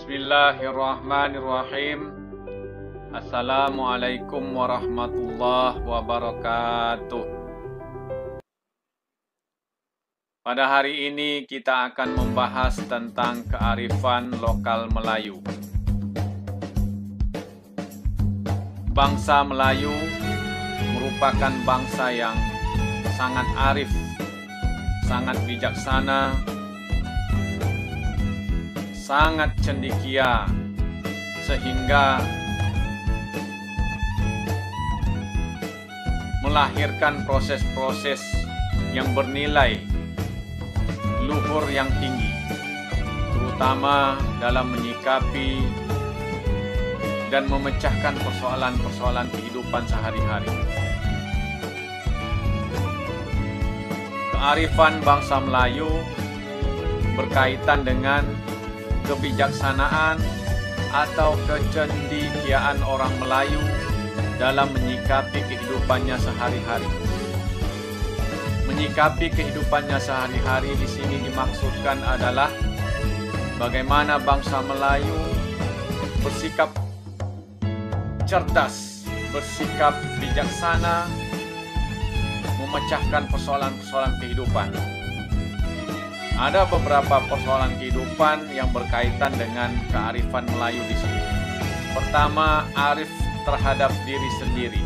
Bismillahirrahmanirrahim. Assalamualaikum warahmatullahi wabarakatuh. Pada hari ini kita akan membahas tentang kearifan lokal Melayu. Bangsa Melayu merupakan bangsa yang sangat arif, sangat bijaksana, sangat cendekia, sehingga melahirkan proses-proses yang bernilai luhur yang tinggi, terutama dalam menyikapi dan memecahkan persoalan-persoalan kehidupan sehari-hari. Kearifan bangsa Melayu berkaitan dengan kebijaksanaan atau kecendekiaan orang Melayu dalam menyikapi kehidupannya sehari-hari. Menyikapi kehidupannya sehari-hari di sini dimaksudkan adalah bagaimana bangsa Melayu bersikap cerdas, bersikap bijaksana, memecahkan persoalan-persoalan kehidupan. Ada beberapa persoalan kehidupan yang berkaitan dengan kearifan Melayu di sini. Pertama, arif terhadap diri sendiri.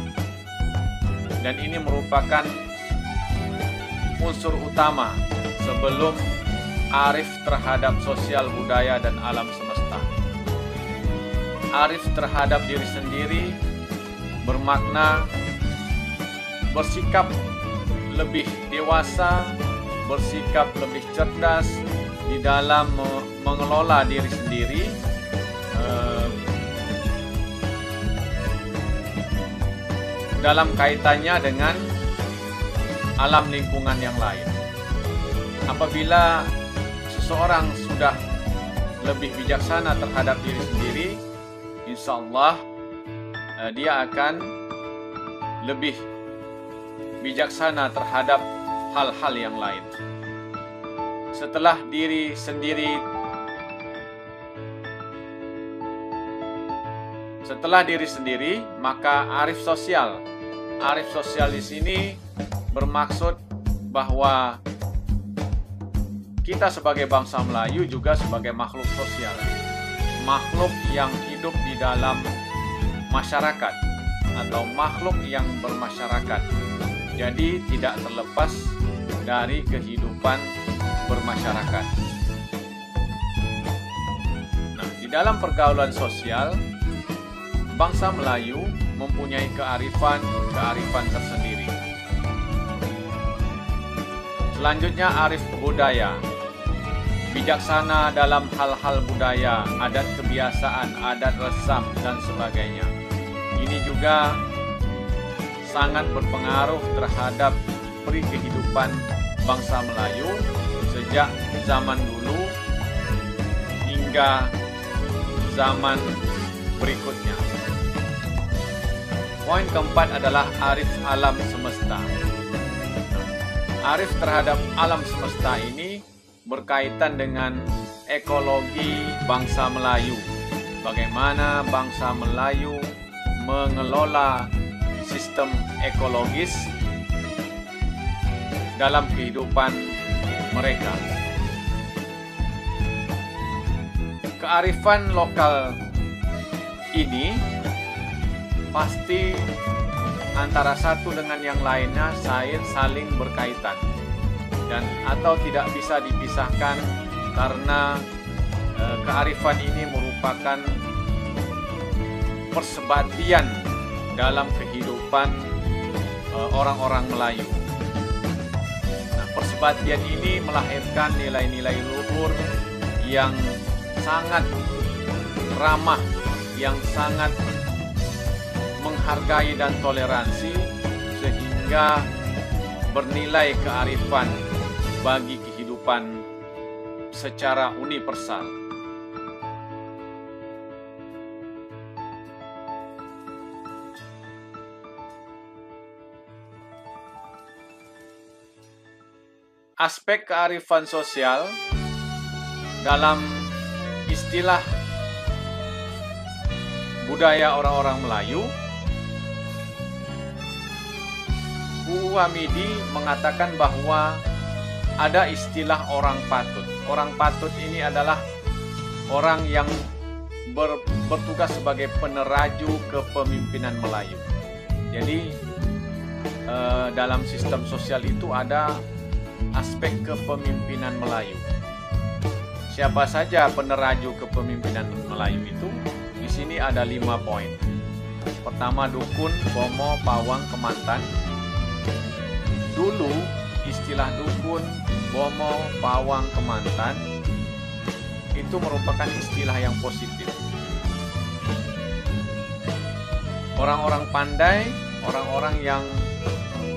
Dan ini merupakan unsur utama sebelum arif terhadap sosial budaya dan alam semesta. Arif terhadap diri sendiri bermakna bersikap lebih dewasa, bersikap lebih cerdas di dalam mengelola diri sendiri, dalam kaitannya dengan alam lingkungan yang lain. Apabila seseorang sudah lebih bijaksana terhadap diri sendiri, insya Allah dia akan lebih bijaksana terhadap hal-hal yang lain. Setelah diri sendiri, maka arif sosial. Arif sosial di sini bermaksud bahwa kita sebagai bangsa Melayu juga sebagai makhluk sosial, makhluk yang hidup di dalam masyarakat atau makhluk yang bermasyarakat. Jadi tidak terlepas dari kehidupan bermasyarakat. Nah, di dalam pergaulan sosial, bangsa Melayu mempunyai kearifan tersendiri. Selanjutnya, arif budaya. Bijaksana dalam hal-hal budaya, adat kebiasaan, adat resam, dan sebagainya. Ini juga sangat berpengaruh terhadap peri kehidupan bangsa Melayu sejak zaman dulu hingga zaman berikutnya. Poin keempat adalah arif alam semesta. Arif terhadap alam semesta ini berkaitan dengan ekologi bangsa Melayu. Bagaimana bangsa Melayu mengelola sistem ekologis dalam kehidupan mereka. Kearifan lokal ini pasti antara satu dengan yang lainnya saling berkaitan dan atau tidak bisa dipisahkan karena kearifan ini merupakan persebatian dalam kehidupan orang-orang Melayu. Nah, persebatian ini melahirkan nilai-nilai luhur yang sangat ramah, yang sangat menghargai dan toleransi, sehingga bernilai kearifan bagi kehidupan secara universal. Aspek kearifan sosial dalam istilah budaya orang-orang Melayu, UU Hamidi mengatakan bahwa ada istilah orang patut. Orang patut ini adalah orang yang bertugas sebagai peneraju kepemimpinan Melayu. Jadi dalam sistem sosial itu ada aspek kepemimpinan Melayu. Siapa saja peneraju kepemimpinan Melayu itu? Di sini ada 5 poin. Pertama, dukun, bomo, pawang, kemantan. Dulu istilah dukun, bomo, pawang, kemantan itu merupakan istilah yang positif. Orang-orang pandai, orang-orang yang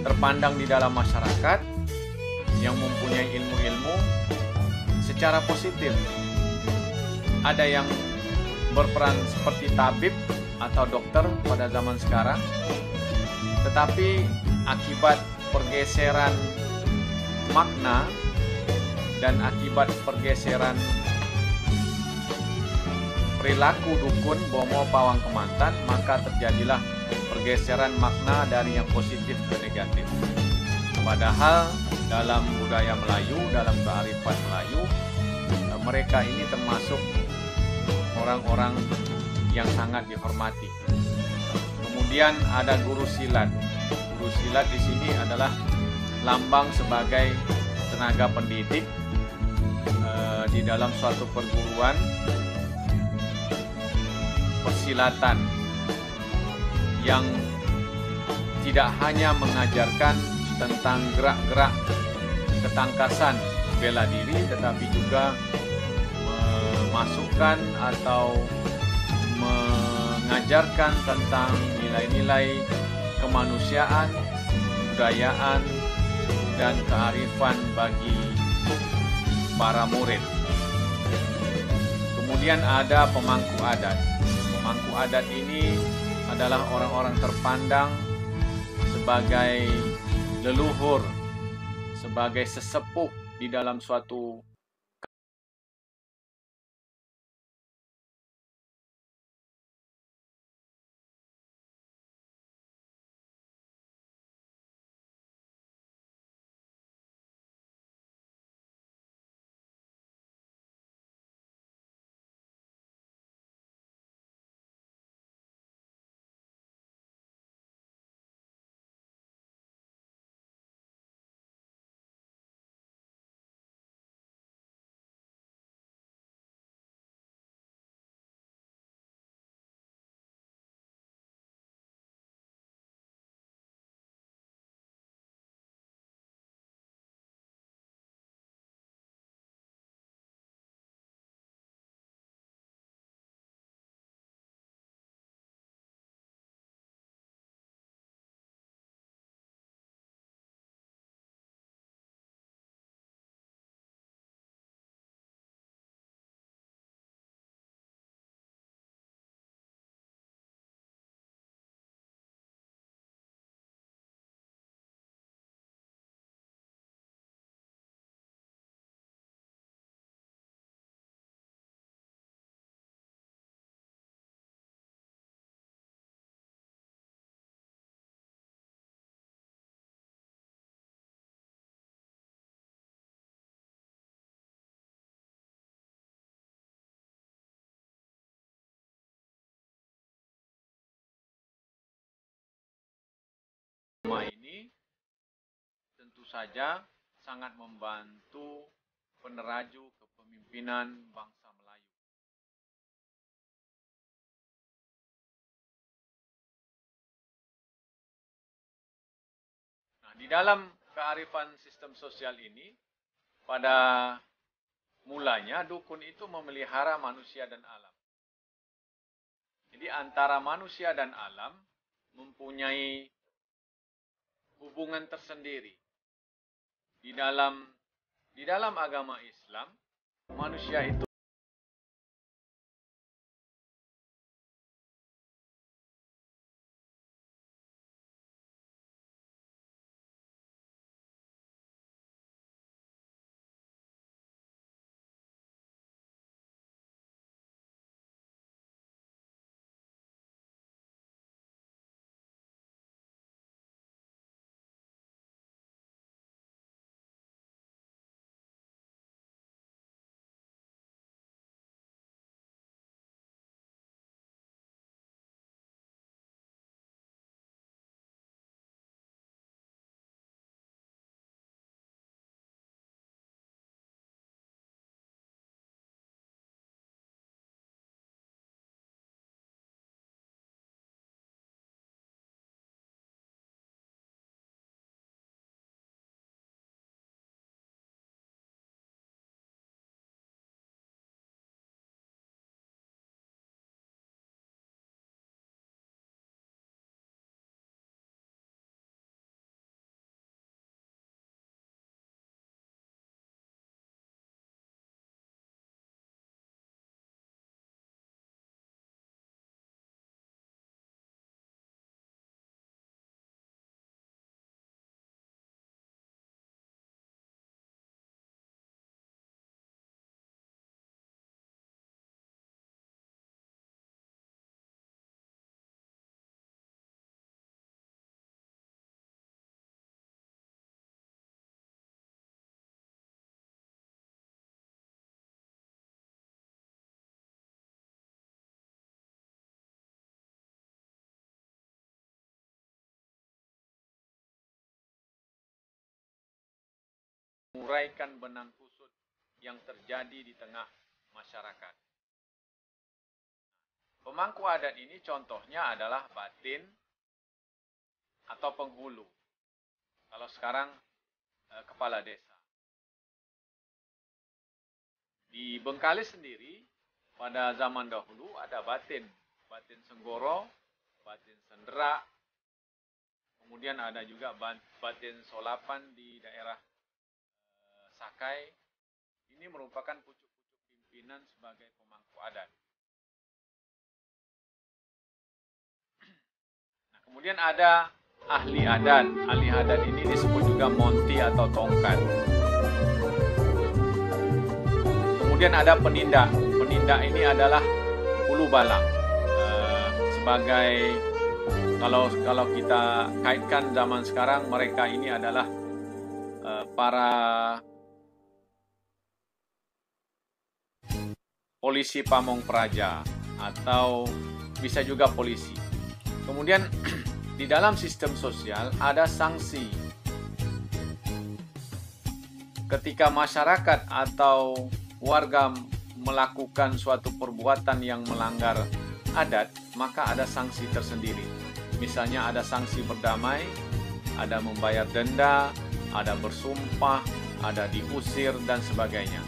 terpandang di dalam masyarakat, yang mempunyai ilmu-ilmu secara positif. Ada yang berperan seperti tabib atau dokter pada zaman sekarang, tetapi akibat pergeseran makna dan akibat pergeseran perilaku dukun, bomo, pawang, kemantan, maka terjadilah pergeseran makna dari yang positif ke negatif. Padahal dalam budaya Melayu, dalam kearifan Melayu, mereka ini termasuk orang-orang yang sangat dihormati. Kemudian ada guru silat. Guru silat di sini adalah lambang sebagai tenaga pendidik di dalam suatu perguruan persilatan yang tidak hanya mengajarkan tentang gerak-gerak ketangkasan bela diri, tetapi juga memasukkan atau mengajarkan tentang nilai-nilai kemanusiaan, kebudayaan, dan kearifan bagi para murid. Kemudian ada pemangku adat. Pemangku adat ini adalah orang-orang terpandang sebagai leluhur, sebagai sesepuh di dalam suatu ini tentu saja sangat membantu peneraju kepemimpinan bangsa Melayu. Nah, di dalam kearifan sistem sosial ini, pada mulanya dukun itu memelihara manusia dan alam. Jadi antara manusia dan alam mempunyai hubungan tersendiri. Di dalam agama Islam, manusia itu menguraikan benang kusut yang terjadi di tengah masyarakat. Pemangku adat ini contohnya adalah batin atau penghulu. Kalau sekarang kepala desa. Di Bengkalis sendiri pada zaman dahulu ada batin Senggoro, batin Sendera, kemudian ada juga batin Solapan di daerah Sakai. Ini merupakan pucuk-pucuk pimpinan sebagai pemangku adat. Nah, kemudian ada ahli adat. Ahli adat ini disebut juga monti atau tongkat. Kemudian ada penindak. Penindak ini adalah ulu balang. Sebagai kalau kita kaitkan zaman sekarang, mereka ini adalah para polisi pamong praja atau bisa juga polisi. Kemudian di dalam sistem sosial ada sanksi. Ketika masyarakat atau warga melakukan suatu perbuatan yang melanggar adat, maka ada sanksi tersendiri. Misalnya ada sanksi berdamai, ada membayar denda, ada bersumpah, ada diusir, dan sebagainya.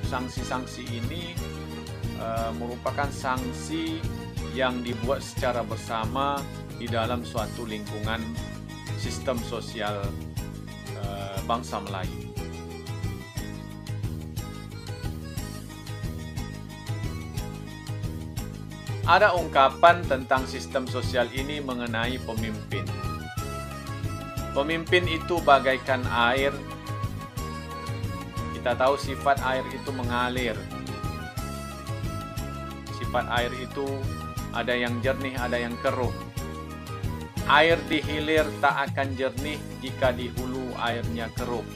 Sanksi-sanksi ini merupakan sanksi yang dibuat secara bersama di dalam suatu lingkungan sistem sosial bangsa Melayu. Ada ungkapan tentang sistem sosial ini mengenai pemimpin. Pemimpin itu bagaikan air. Kita tahu sifat air itu mengalir. Sifat air itu ada yang jernih, ada yang keruh. Air di hilir tak akan jernih jika di hulu airnya keruh.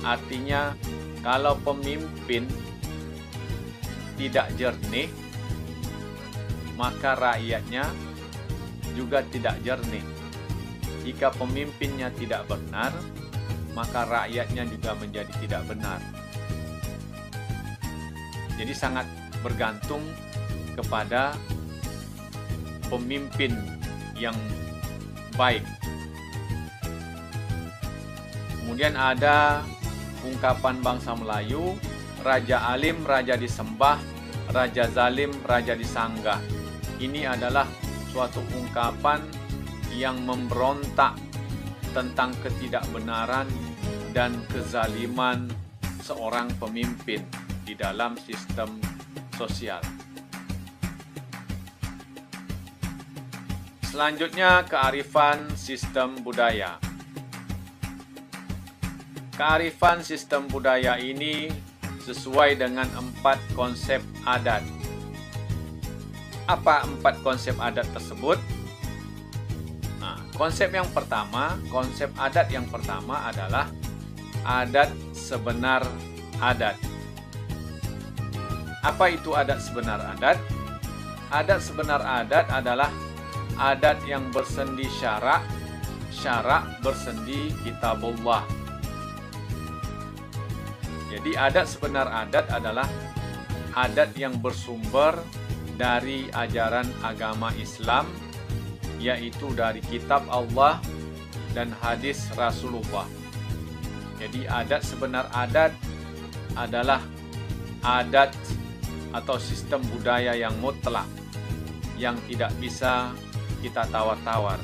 Artinya, kalau pemimpin tidak jernih, maka rakyatnya juga tidak jernih. Jika pemimpinnya tidak benar, maka rakyatnya juga menjadi tidak benar. Jadi sangat bergantung kepada pemimpin yang baik. Kemudian ada ungkapan bangsa Melayu, raja alim, raja disembah, raja zalim, raja disanggah. Ini adalah suatu ungkapan yang memberontak tentang ketidakbenaran dan kezaliman seorang pemimpin di dalam sistem sosial. Selanjutnya, kearifan sistem budaya. Kearifan sistem budaya ini sesuai dengan 4 konsep adat. Apa 4 konsep adat tersebut? Nah, konsep adat yang pertama adalah adat sebenar adat. Apa itu adat sebenar adat? Adat sebenar adat adalah adat yang bersendi syarak, syarak bersendi kitabullah. Jadi adat sebenar adat adalah adat yang bersumber dari ajaran agama Islam, yaitu dari kitab Allah dan hadis Rasulullah. Jadi adat sebenar adat adalah adat atau sistem budaya yang mutlak, yang tidak bisa kita tawar-tawar.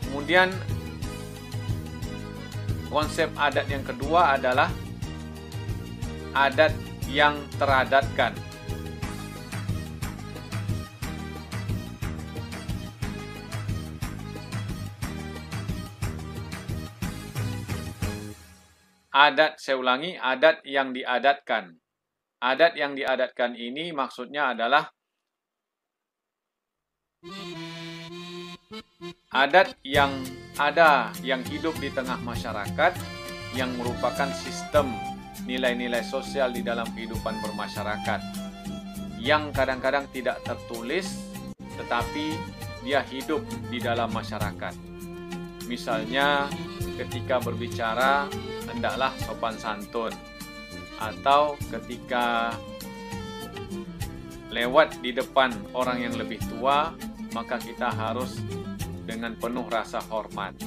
Kemudian konsep adat yang kedua adalah adat yang teradatkan. Adat, saya ulangi, adat yang diadatkan. Adat yang diadatkan ini maksudnya adalah adat yang ada, yang hidup di tengah masyarakat, yang merupakan sistem nilai-nilai sosial di dalam kehidupan bermasyarakat, yang kadang-kadang tidak tertulis, tetapi dia hidup di dalam masyarakat. Misalnya, ketika berbicara hendaklah sopan santun, atau ketika lewat di depan orang yang lebih tua, maka kita harus dengan penuh rasa hormat.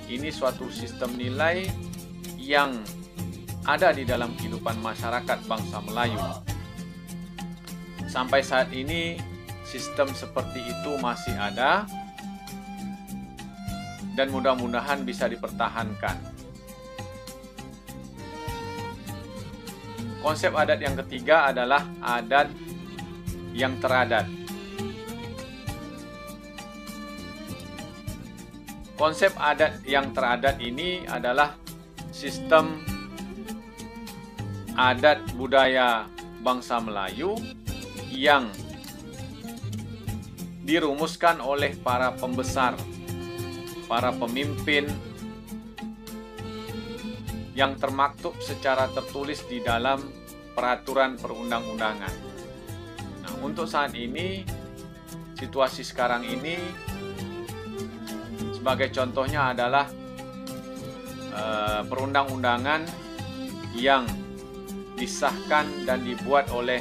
Ini suatu sistem nilai yang ada di dalam kehidupan masyarakat bangsa Melayu. Sampai saat ini sistem seperti itu masih ada dan mudah-mudahan bisa dipertahankan. Konsep adat yang ketiga adalah adat yang teradat. Konsep adat yang teradat ini adalah sistem adat budaya bangsa Melayu yang dirumuskan oleh para pembesar, para pemimpin yang termaktub secara tertulis di dalam peraturan perundang-undangan. Nah, untuk saat ini, situasi sekarang ini, sebagai contohnya adalah perundang-undangan yang disahkan dan dibuat oleh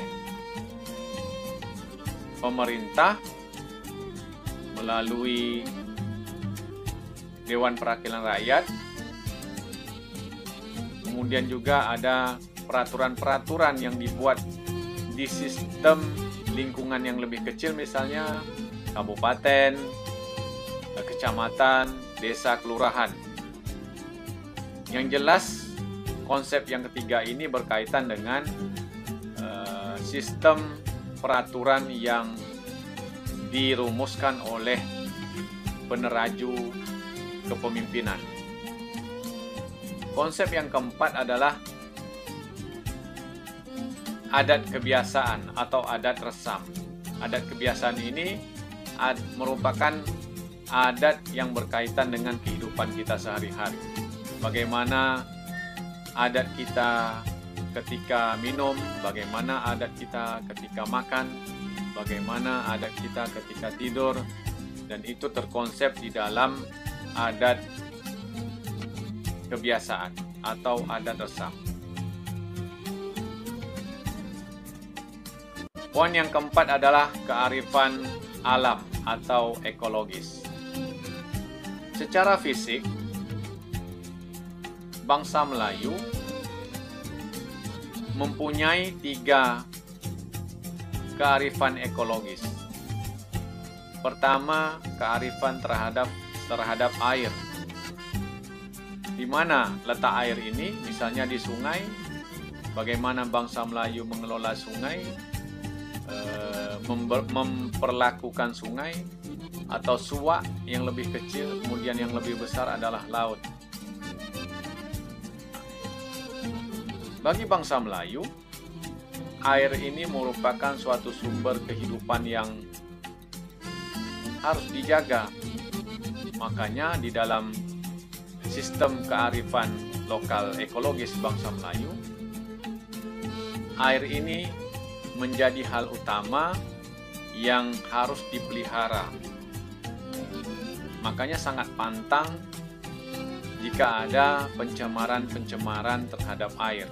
pemerintah melalui Dewan Perwakilan Rakyat. Kemudian juga ada peraturan-peraturan yang dibuat di sistem lingkungan yang lebih kecil, misalnya kabupaten, kecamatan, desa, kelurahan. Yang jelas, konsep yang ketiga ini berkaitan dengan sistem peraturan yang dirumuskan oleh peneraju kepemimpinan. Konsep yang keempat adalah adat kebiasaan atau adat resam. Adat kebiasaan ini merupakan adat yang berkaitan dengan kehidupan kita sehari-hari. Bagaimana adat kita ketika minum, bagaimana adat kita ketika makan, bagaimana adat kita ketika tidur, dan itu terkonsep di dalam adat kebiasaan atau adat resam. Poin yang keempat adalah kearifan alam atau ekologis. Secara fisik, bangsa Melayu mempunyai 3 kearifan ekologis. Pertama, kearifan terhadap air. Di mana letak air ini? Misalnya di sungai, bagaimana bangsa Melayu mengelola sungai, memperlakukan sungai, atau suak yang lebih kecil, kemudian yang lebih besar adalah laut. Bagi bangsa Melayu, air ini merupakan suatu sumber kehidupan yang harus dijaga. Makanya di dalam sistem kearifan lokal ekologis bangsa Melayu, air ini menjadi hal utama yang harus dipelihara. Makanya sangat pantang jika ada pencemaran terhadap air.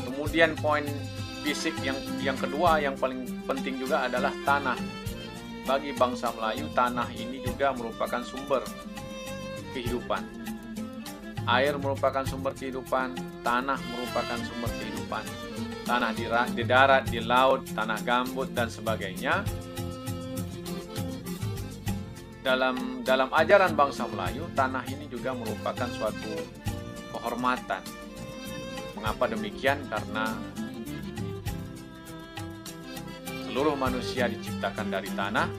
Kemudian poin fisik yang kedua yang paling penting juga adalah tanah. Bagi bangsa Melayu, tanah ini juga merupakan sumber kehidupan. Air merupakan sumber kehidupan, tanah merupakan sumber kehidupan. Tanah di darat, di laut, tanah gambut, dan sebagainya. Dalam ajaran bangsa Melayu, tanah ini juga merupakan suatu kehormatan. Mengapa demikian? Karena seluruh manusia diciptakan dari tanah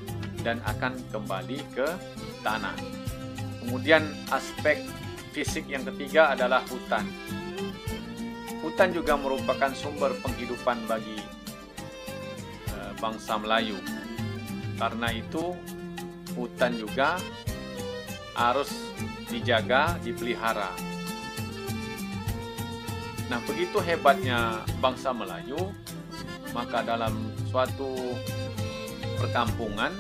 dan akan kembali ke tanah. Kemudian aspek fisik yang ketiga adalah hutan. Hutan juga merupakan sumber penghidupan bagi bangsa Melayu. Karena itu hutan juga harus dijaga, dipelihara. Nah, begitu hebatnya bangsa Melayu, maka dalam suatu perkampungan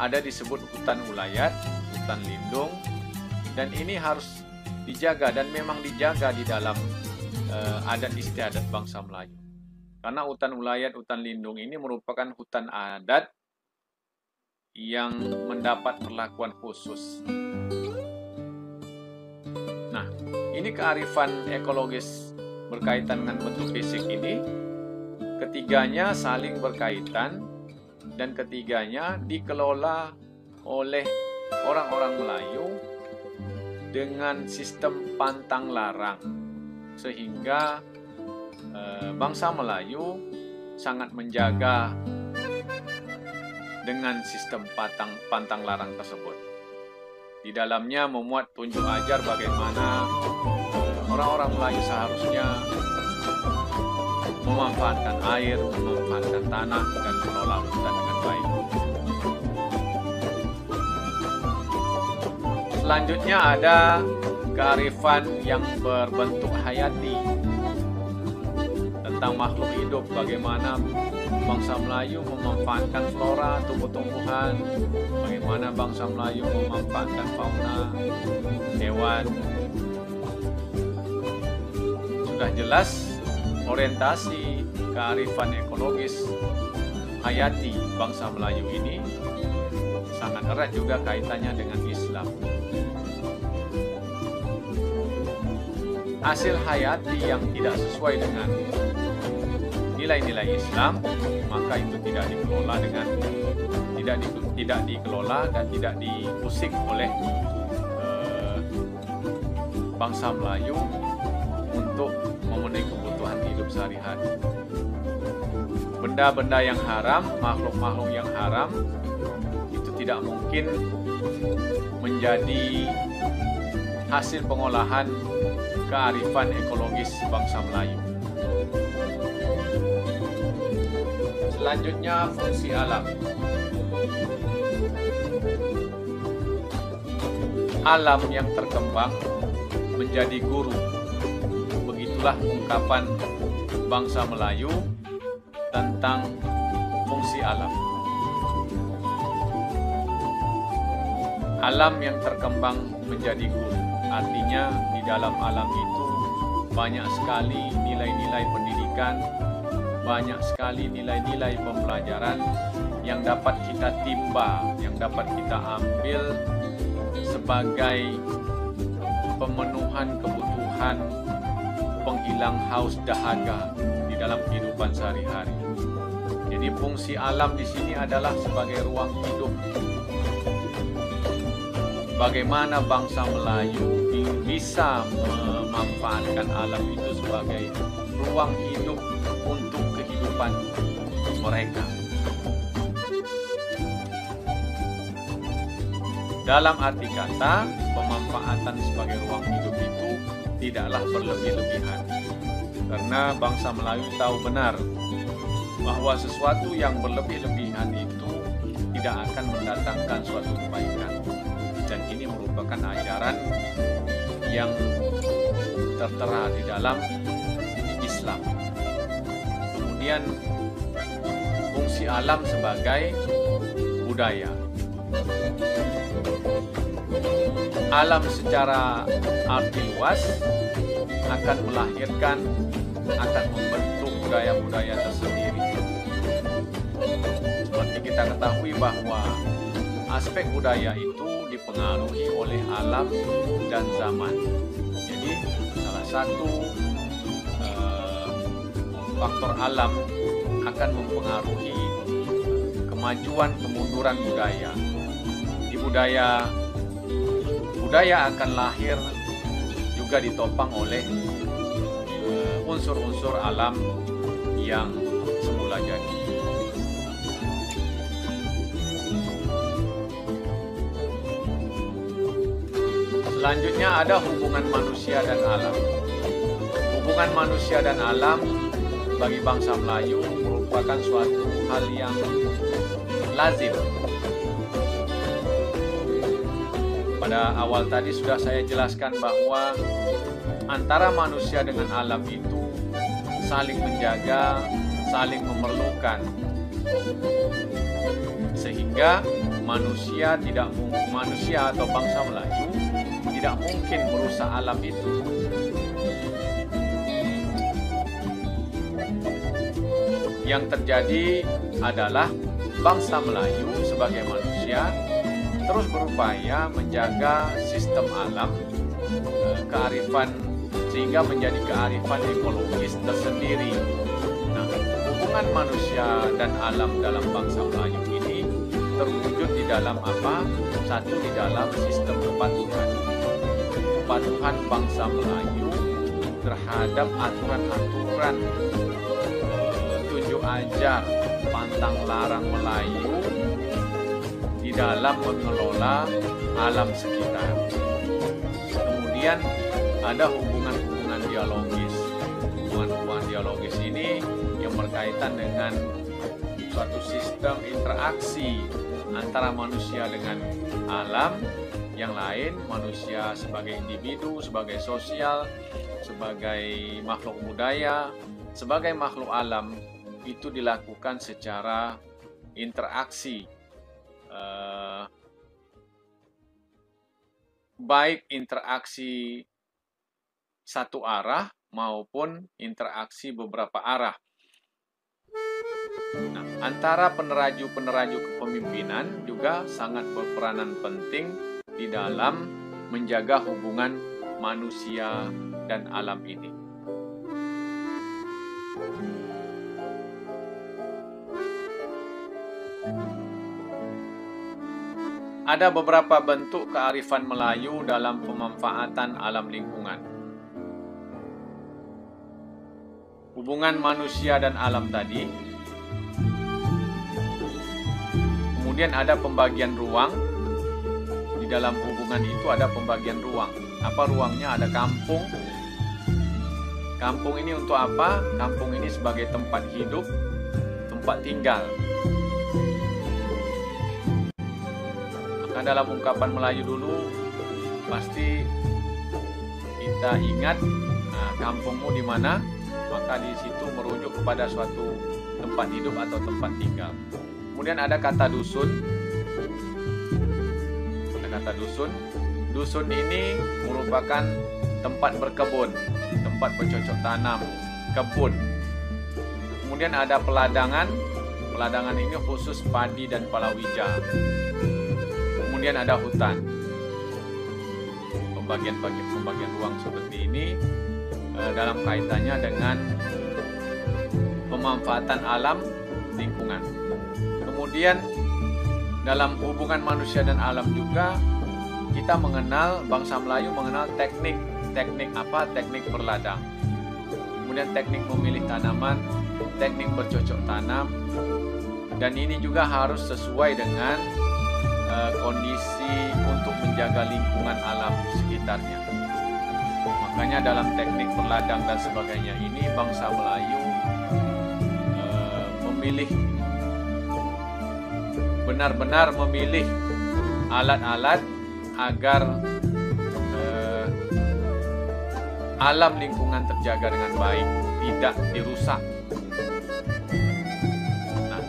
ada disebut hutan ulayat, hutan lindung, Dan ini harus dijaga dan memang dijaga di dalam adat istiadat bangsa Melayu. Karena hutan ulayat, hutan lindung ini merupakan hutan adat yang mendapat perlakuan khusus. Nah, ini kearifan ekologis berkaitan dengan bentuk fisik ini, ketiganya saling berkaitan dan ketiganya dikelola oleh orang-orang Melayu dengan sistem pantang larang, sehingga bangsa Melayu sangat menjaga dengan sistem pantang larang tersebut. Di dalamnya memuat tunjuk ajar bagaimana orang-orang Melayu seharusnya memanfaatkan air, memanfaatkan tanah, dan mengelola hutan dengan baik. Selanjutnya ada kearifan yang berbentuk hayati tentang makhluk hidup, bagaimana bangsa Melayu memanfaatkan flora, tumbuh-tumbuhan, bagaimana bangsa Melayu memanfaatkan fauna, hewan. Sudah jelas orientasi kearifan ekologis hayati bangsa Melayu ini sangat erat juga kaitannya dengan Islam. Hasil hayati yang tidak sesuai dengan nilai-nilai Islam, maka itu tidak dikelola tidak dikelola dan tidak diusik oleh bangsa Melayu untuk memenuhi kebutuhan hidup sehari-hari. Benda-benda yang haram, makhluk-makhluk yang haram itu tidak mungkin menjadi hasil pengolahan kearifan ekologis bangsa Melayu. Selanjutnya, fungsi alam. Alam yang terkembang menjadi guru. Begitulah ungkapan bangsa Melayu tentang fungsi alam. Alam yang terkembang menjadi guru. Artinya di dalam alam itu banyak sekali nilai-nilai pendidikan, banyak sekali nilai-nilai pembelajaran yang dapat kita timba, yang dapat kita ambil sebagai pemenuhan kebutuhan penghilang haus dahaga di dalam kehidupan sehari-hari. Jadi fungsi alam di sini adalah sebagai ruang hidup. Bagaimana bangsa Melayu bisa memanfaatkan alam itu sebagai ruang hidup untuk kehidupan mereka. Dalam arti kata, pemanfaatan sebagai ruang hidup itu tidaklah berlebih-lebihan. Karena bangsa Melayu tahu benar bahwa sesuatu yang berlebih-lebihan itu tidak akan mendatangkan suatu kebaikan. Dan ini merupakan ajaran yang tertera di dalam Islam. Kemudian fungsi alam sebagai budaya. Alam secara arti luas akan melahirkan, akan membentuk budaya-budaya tersendiri. Seperti kita ketahui bahwa aspek budaya itu dipengaruhi oleh alam dan zaman. Jadi salah satu faktor alam akan mempengaruhi kemajuan kemunduran budaya. Di budaya akan lahir juga ditopang oleh unsur-unsur alam yang semula jadi. Selanjutnya ada hubungan manusia dan alam. Hubungan manusia dan alam bagi bangsa Melayu merupakan suatu hal yang lazim. Pada awal tadi sudah saya jelaskan bahwa antara manusia dengan alam itu saling menjaga, saling memerlukan. Sehingga manusia atau bangsa Melayu tidak mungkin merusak alam itu. Yang terjadi adalah bangsa Melayu sebagai manusia terus berupaya menjaga sistem alam, kearifan, sehingga menjadi kearifan ekologis tersendiri. Nah, hubungan manusia dan alam dalam bangsa Melayu ini terwujud di dalam apa? Satu, di dalam sistem kepatuhan. Kepatuhan bangsa Melayu terhadap aturan-aturan tunjuk ajar, pantang larang Melayu di dalam mengelola alam sekitar. Kemudian ada hubungan-hubungan dialogis. Hubungan-hubungan dialogis ini yang berkaitan dengan suatu sistem interaksi antara manusia dengan alam yang lain, manusia sebagai individu, sebagai sosial, sebagai makhluk budaya, sebagai makhluk alam, itu dilakukan secara interaksi, baik interaksi satu arah maupun interaksi beberapa arah. Nah, antara peneraju-peneraju kepemimpinan juga sangat berperanan penting di dalam menjaga hubungan manusia dan alam ini. Ada beberapa bentuk kearifan Melayu dalam pemanfaatan alam lingkungan. Hubungan manusia dan alam tadi. Kemudian ada pembagian ruang. Di dalam hubungan itu ada pembagian ruang. Apa ruangnya? Ada kampung. Kampung ini untuk apa? Kampung ini sebagai tempat hidup, tempat tinggal. Maka dalam ungkapan Melayu dulu pasti kita ingat, kampungmu di mana? Maka di situ merujuk kepada suatu tempat hidup atau tempat tinggal. Kemudian ada kata dusun. Ada kata dusun. Dusun ini merupakan tempat berkebun, tempat bercocok tanam, kebun. Kemudian ada peladangan. Peladangan ini khusus padi dan palawija. Kemudian ada hutan. Pembagian ruang seperti ini dalam kaitannya dengan pemanfaatan alam lingkungan. Kemudian dalam hubungan manusia dan alam juga kita mengenal, bangsa Melayu mengenal teknik apa? Teknik berladang. Kemudian teknik memilih tanaman, teknik bercocok tanam, dan ini juga harus sesuai dengan kondisi untuk menjaga lingkungan alam sekitarnya. Makanya dalam teknik berladang dan sebagainya ini bangsa Melayu benar-benar memilih alat-alat agar alam lingkungan terjaga dengan baik, tidak dirusak. Nah,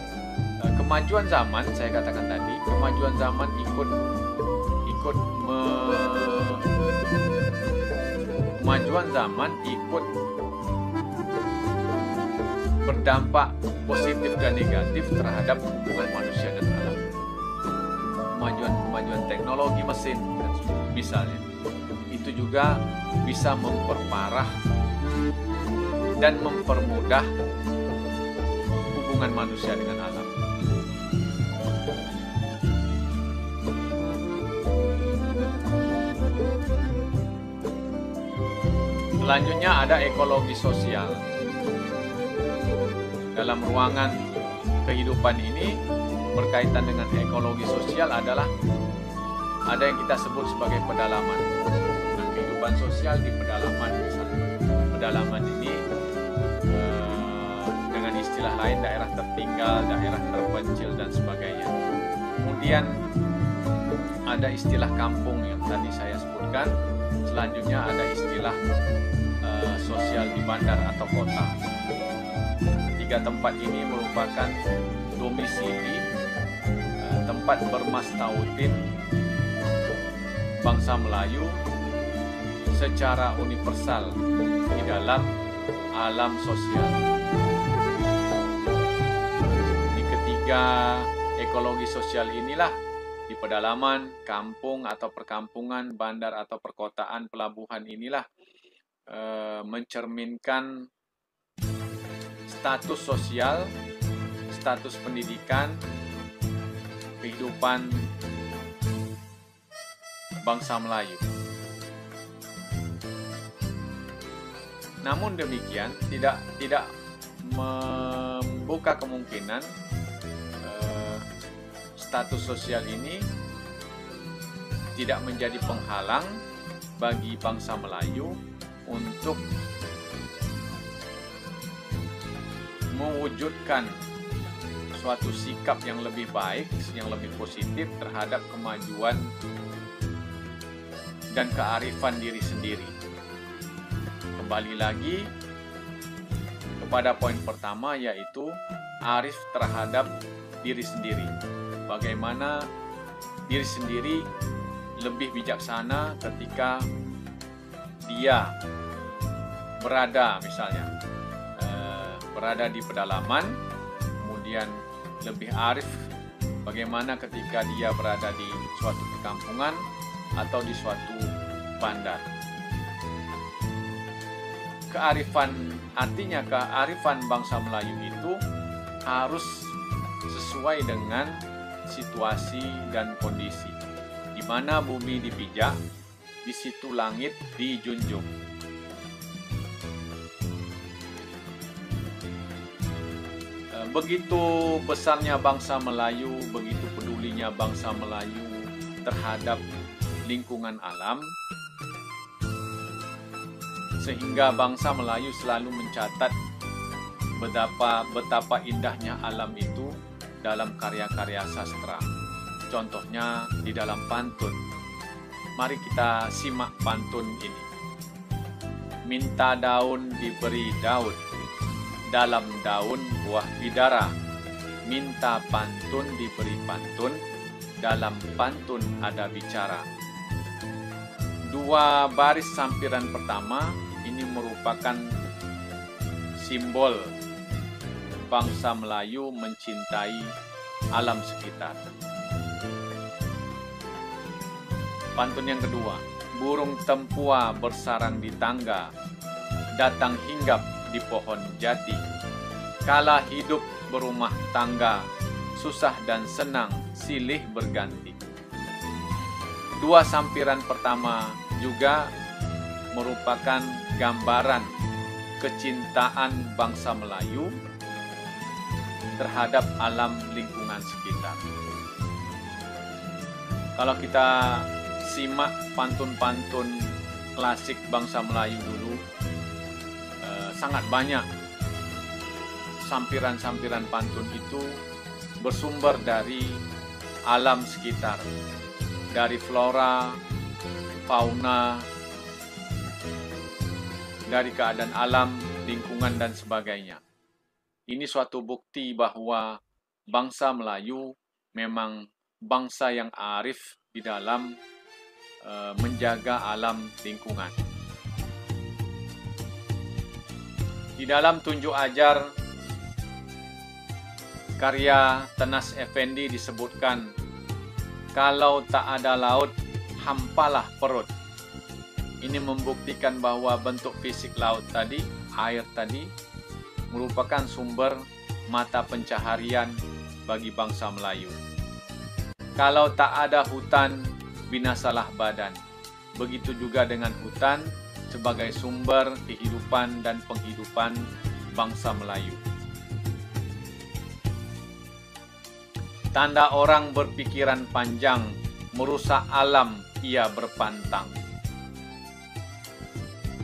kemajuan zaman, saya katakan tadi, kemajuan zaman kemajuan zaman ikut berdampak positif dan negatif terhadap hubungan manusia dan alam. Kemajuan teknologi mesin misalnya, itu juga bisa memperparah dan mempermudah hubungan manusia dengan alam. Selanjutnya ada ekologi sosial. Dalam ruangan kehidupan ini berkaitan dengan ekologi sosial adalah ada yang kita sebut sebagai pedalaman. Nah, kehidupan sosial di pedalaman misalnya. Pedalaman ini dengan istilah lain daerah tertinggal, daerah terpencil dan sebagainya. Kemudian ada istilah kampung yang tadi saya sebutkan. Selanjutnya ada istilah sosial di bandar atau kota. Tiga tempat ini merupakan domisili, tempat bermastautin bangsa Melayu secara universal di dalam alam sosial. Di ketiga ekologi sosial inilah, di pedalaman, kampung atau perkampungan, bandar atau perkotaan, pelabuhan inilah mencerminkan status sosial, status pendidikan, kehidupan bangsa Melayu. Namun demikian tidak membuka kemungkinan status sosial ini tidak menjadi penghalang bagi bangsa Melayu untuk mewujudkan suatu sikap yang lebih baik, yang lebih positif terhadap kemajuan dan kearifan diri sendiri. Kembali lagi kepada poin pertama, yaitu arif terhadap diri sendiri. Bagaimana diri sendiri lebih bijaksana ketika dia berada, misalnya berada di pedalaman, kemudian lebih arif bagaimana ketika dia berada di suatu perkampungan atau di suatu bandar. Kearifan, artinya kearifan bangsa Melayu itu harus sesuai dengan situasi dan kondisi. Di mana bumi dipijak, di situ langit dijunjung. Begitu besarnya bangsa Melayu, begitu pedulinya bangsa Melayu terhadap lingkungan alam, sehingga bangsa Melayu selalu mencatat betapa indahnya alam itu dalam karya-karya sastra. Contohnya di dalam pantun. Mari kita simak pantun ini. Minta daun diberi daun, dalam daun buah bidara. Minta pantun diberi pantun, dalam pantun ada bicara. Dua baris sampiran pertama ini merupakan simbol bangsa Melayu mencintai alam sekitar. Pantun yang kedua, burung tempua bersarang di tangga, datang hinggap di pohon jati. Kala hidup berumah tangga, susah dan senang silih berganti. Dua sampiran pertama juga merupakan gambaran kecintaan bangsa Melayu terhadap alam lingkungan sekitar. Kalau kita simak pantun-pantun klasik bangsa Melayu dulu, sangat banyak sampiran-sampiran pantun itu bersumber dari alam sekitar, dari flora, fauna, dari keadaan alam, lingkungan, dan sebagainya. Ini suatu bukti bahwa bangsa Melayu memang bangsa yang arif di dalam menjaga alam lingkungan. Di dalam Tunjuk Ajar karya Tenas Effendi disebutkan, kalau tak ada laut, hampalah perut. Ini membuktikan bahwa bentuk fisik laut tadi, air tadi, merupakan sumber mata pencaharian bagi bangsa Melayu. Kalau tak ada hutan, binasalah badan. Begitu juga dengan hutan sebagai sumber kehidupan dan penghidupan bangsa Melayu. Tanda orang berpikiran panjang, merusak alam ia berpantang.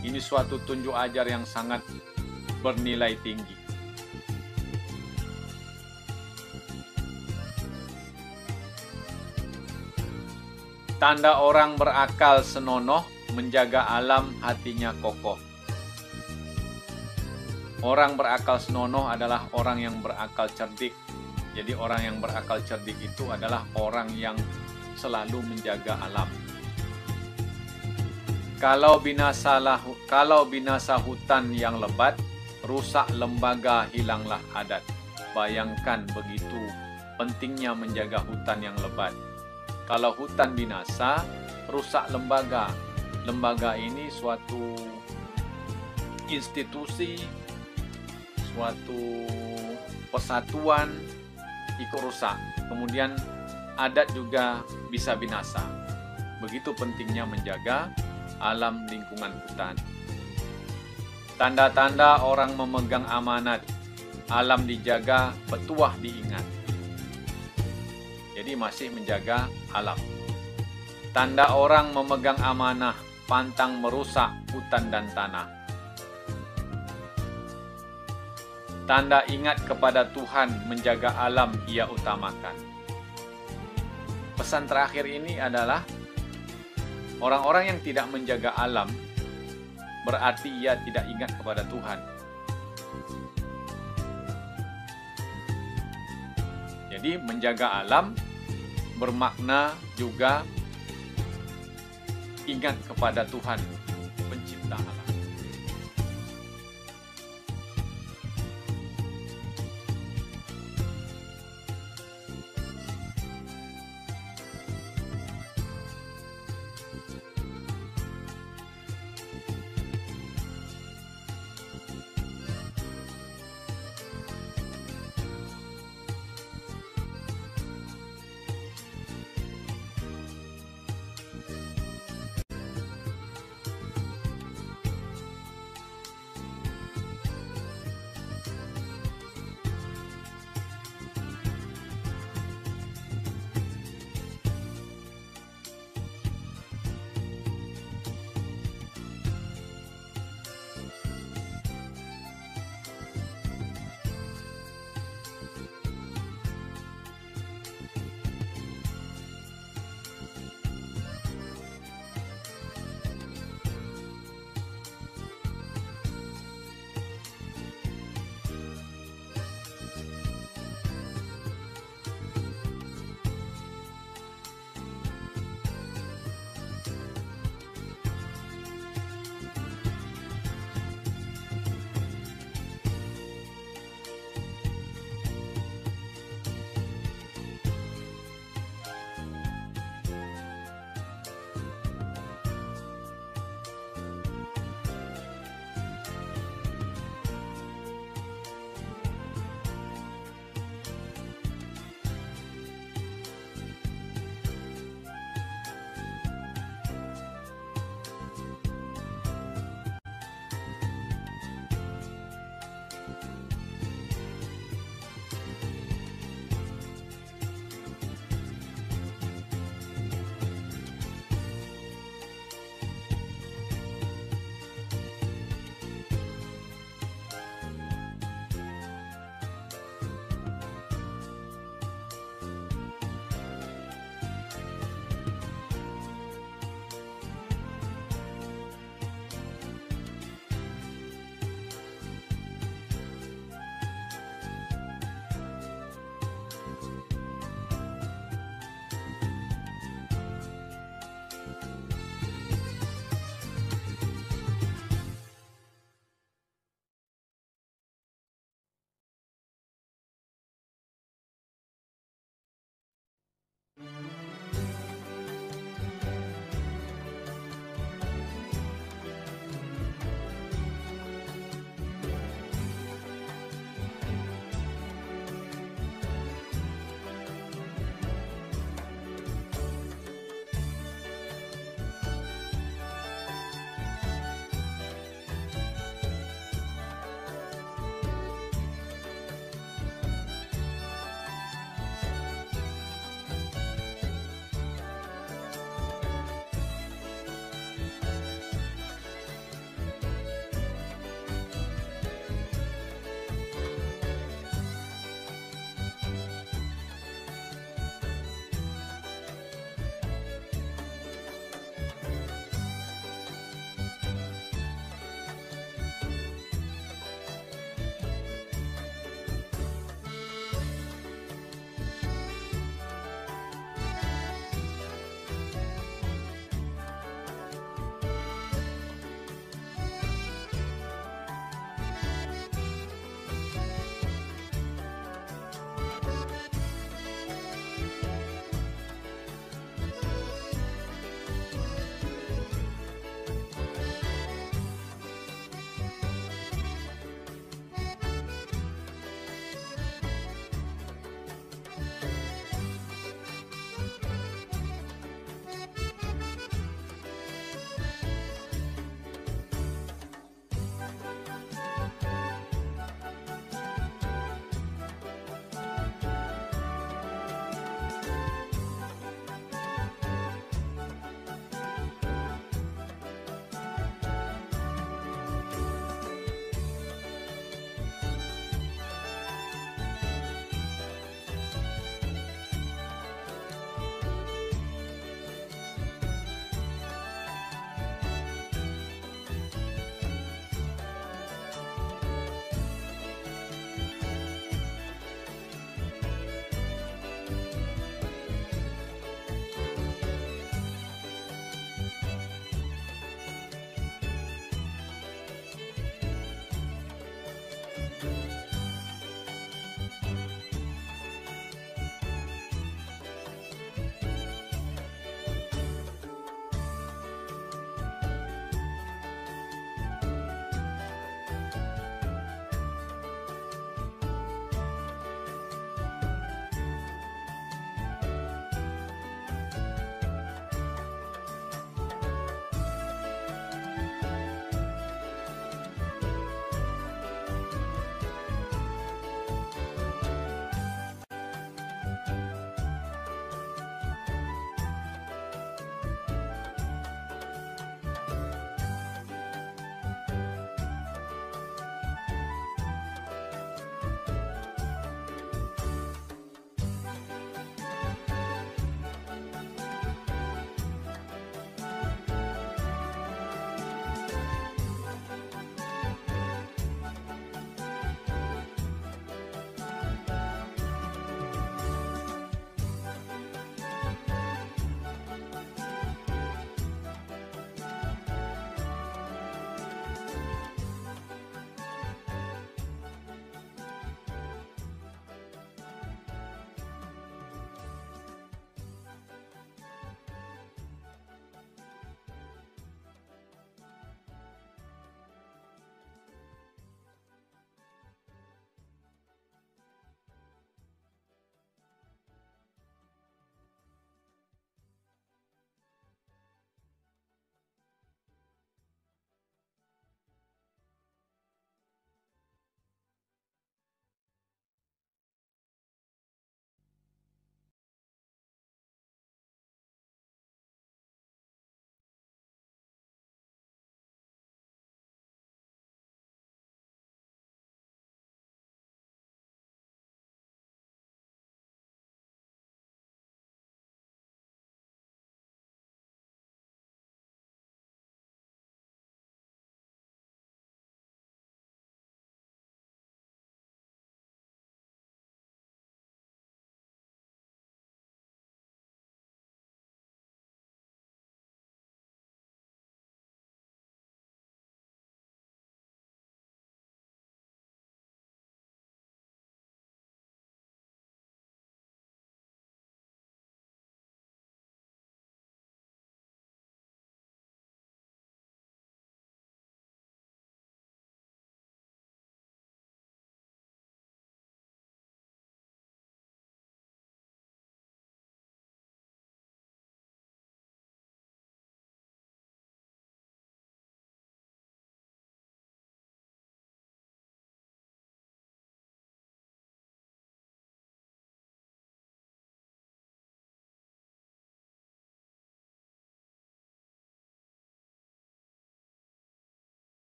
Ini suatu tunjuk ajar yang sangat bernilai tinggi. Tanda orang berakal senonoh, menjaga alam hatinya kokoh. Orang berakal senonoh adalah orang yang berakal cerdik. Jadi orang yang berakal cerdik itu adalah orang yang selalu menjaga alam. Kalau binasa hutan yang lebat, rusak lembaga, hilanglah adat. Bayangkan begitu pentingnya menjaga hutan yang lebat. Kalau hutan binasa, rusak lembaga. Lembaga ini suatu institusi, suatu persatuan ikut rusak. Kemudian adat juga bisa binasa. Begitu pentingnya menjaga alam lingkungan hutan. Tanda-tanda orang memegang amanat, alam dijaga, petuah diingat. Jadi masih menjaga alam. Tanda orang memegang amanah, pantang merusak hutan dan tanah. Tanda ingat kepada Tuhan, menjaga alam ia utamakan. Pesan terakhir ini adalah orang-orang yang tidak menjaga alam berarti ia tidak ingat kepada Tuhan. Jadi menjaga alam bermakna juga ingat kepada Tuhan pencipta alam.